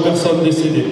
personnes décédées.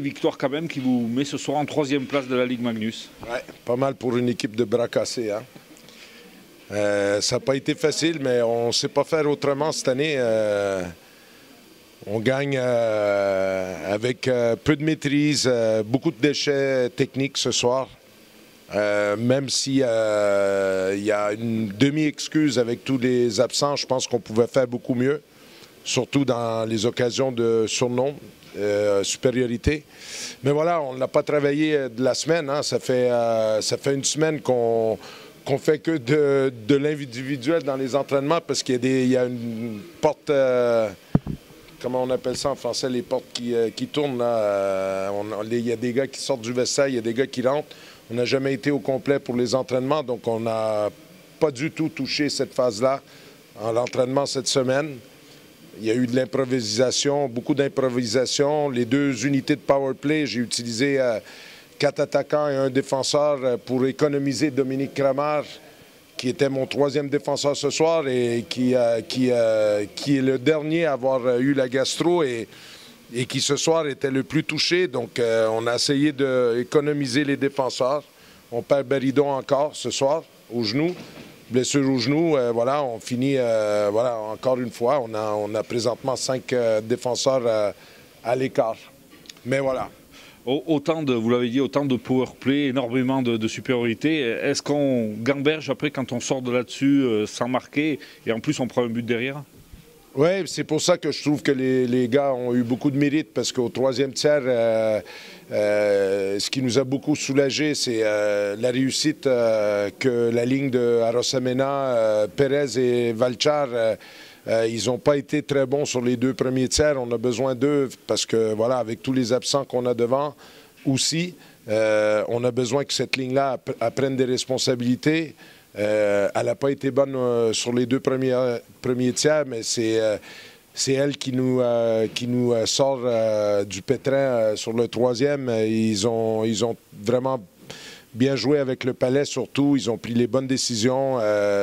Victoire quand même qui vous met ce soir en 3e place de la Ligue Magnus. Ouais, pas mal pour une équipe de bras cassés. Hein. Ça n'a pas été facile, mais on ne sait pas faire autrement cette année. On gagne avec peu de maîtrise, beaucoup de déchets techniques ce soir. Même s'il y a une demi-excuse avec tous les absents, je pense qu'on pouvait faire beaucoup mieux, surtout dans les occasions de surnom. Supériorité. Mais voilà, on n'a pas travaillé de la semaine. Hein. Ça fait une semaine qu'on fait que de l'individuel dans les entraînements parce qu'il y a une porte, comment on appelle ça en français, les portes qui tournent. Là. Il y a des gars qui sortent du vestiaire, il y a des gars qui rentrent. On n'a jamais été au complet pour les entraînements, donc on n'a pas du tout touché cette phase-là en l'entraînement cette semaine. Il y a eu de l'improvisation, beaucoup d'improvisation. Les 2 unités de power play, j'ai utilisé 4 attaquants et 1 défenseur pour économiser Dominique Cramard, qui était mon 3e défenseur ce soir et qui est le dernier à avoir eu la gastro et qui ce soir était le plus touché. Donc on a essayé d'économiser les défenseurs. On perd Beridon encore ce soir, au genou. Blessure au genou, voilà, on finit, voilà, encore une fois, on a présentement 5 défenseurs à l'écart. Mais voilà. Autant de, vous l'avez dit, autant de power play, énormément de supériorité. Est-ce qu'on gamberge après quand on sort de là-dessus sans marquer et en plus on prend un but derrière? Oui, c'est pour ça que je trouve que les gars ont eu beaucoup de mérite parce qu'au 3e tiers, ce qui nous a beaucoup soulagé, c'est la réussite que la ligne de Arosamena, Perez et Valchar, ils n'ont pas été très bons sur les 2 premiers tiers. On a besoin d'eux parce que, voilà, avec tous les absents qu'on a devant aussi, on a besoin que cette ligne-là prenne des responsabilités. Elle n'a pas été bonne sur les 2 premiers tiers, mais c'est elle qui nous sort du pétrin sur le 3e. Ils ont vraiment bien joué avec le Palais surtout. Ils ont pris les bonnes décisions.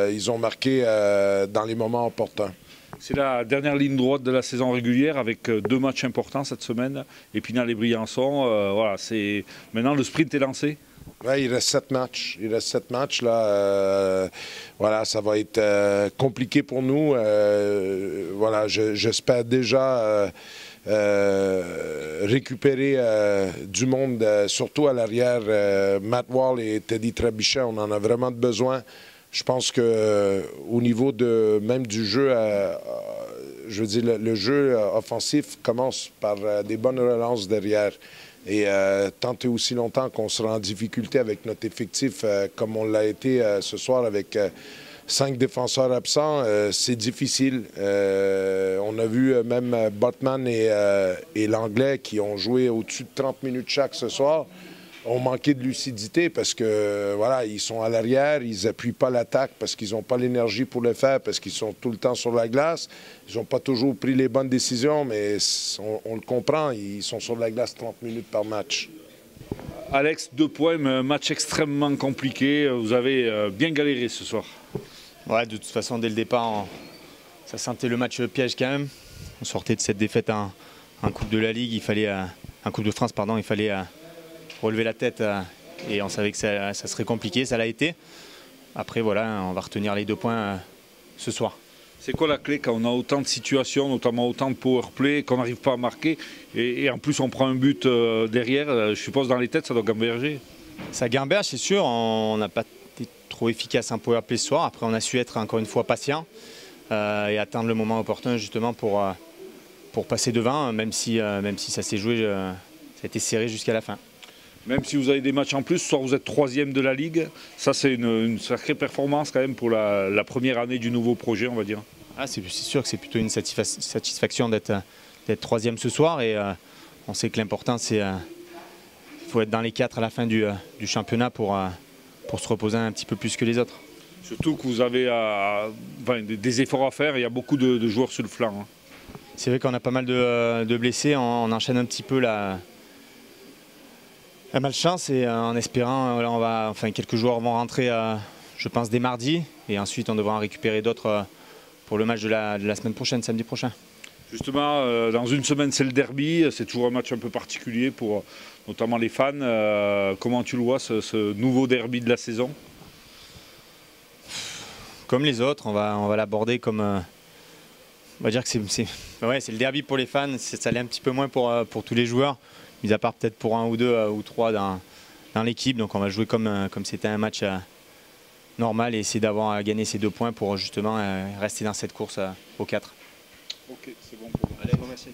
Ils ont marqué dans les moments opportuns. C'est la dernière ligne droite de la saison régulière avec 2 matchs importants cette semaine, Épinal et Briançon. Voilà, maintenant le sprint est lancé. Ouais, il reste 7 matchs. Il reste 7 matchs là. Voilà, ça va être compliqué pour nous. Voilà, j'espère déjà récupérer du monde, surtout à l'arrière. Matt Wall et Teddy Trebuchet, on en a vraiment besoin. Je pense qu'au niveau même du jeu, je veux dire, le jeu offensif commence par des bonnes relances derrière. Et tant et aussi longtemps qu'on sera en difficulté avec notre effectif, comme on l'a été ce soir avec 5 défenseurs absents, c'est difficile. On a vu même Botman et l'Anglais qui ont joué au-dessus de 30 minutes chaque ce soir, ont manqué de lucidité parce que voilà, ils sont à l'arrière, ils n'appuient pas l'attaque parce qu'ils n'ont pas l'énergie pour le faire, parce qu'ils sont tout le temps sur la glace. Ils n'ont pas toujours pris les bonnes décisions, mais on le comprend, ils sont sur la glace 30 minutes par match. Alex, 2 points, mais un match extrêmement compliqué. Vous avez bien galéré ce soir. Ouais, de toute façon, dès le départ, ça sentait le match piège quand même. On sortait de cette défaite en Coupe de la Ligue, en Coupe de France, pardon, il fallait relever la tête et on savait que ça serait compliqué, ça l'a été. Après voilà, on va retenir les 2 points ce soir. C'est quoi la clé quand on a autant de situations, notamment autant de power play, qu'on n'arrive pas à marquer et en plus on prend un but derrière, je suppose dans les têtes ça doit gamberger. Ça gamberge, c'est sûr, on n'a pas été trop efficace en power play ce soir. Après on a su être encore une fois patient et attendre le moment opportun justement pour passer devant, même si ça s'est joué, ça a été serré jusqu'à la fin. Même si vous avez des matchs en plus, soit vous êtes 3e de la Ligue, ça c'est une sacrée performance quand même pour la première année du nouveau projet, on va dire. Ah, c'est sûr que c'est plutôt une satisfaction d'être 3e ce soir et on sait que l'important c'est qu'il faut être dans les 4 à la fin du championnat pour se reposer un petit peu plus que les autres. Surtout que vous avez des efforts à faire, il y a beaucoup de joueurs sur le flanc. Hein. C'est vrai qu'on a pas mal de blessés, on enchaîne un petit peu la malchance et en espérant, là quelques joueurs vont rentrer, je pense, dès mardi et ensuite on devra en récupérer d'autres pour le match de la semaine prochaine, samedi prochain. Justement, dans une semaine c'est le derby, c'est toujours un match un peu particulier pour notamment les fans. Comment tu le vois ce nouveau derby de la saison? Comme les autres, on va l'aborder comme... on va dire que c'est le derby pour les fans, ça l'est un petit peu moins pour tous les joueurs. Mis à part peut-être pour 1 ou 2 ou 3 dans l'équipe. Donc on va jouer comme c'était un match normal et essayer d'avoir gagné ces 2 points pour justement rester dans cette course aux 4. Ok, c'est bon. Allez, merci.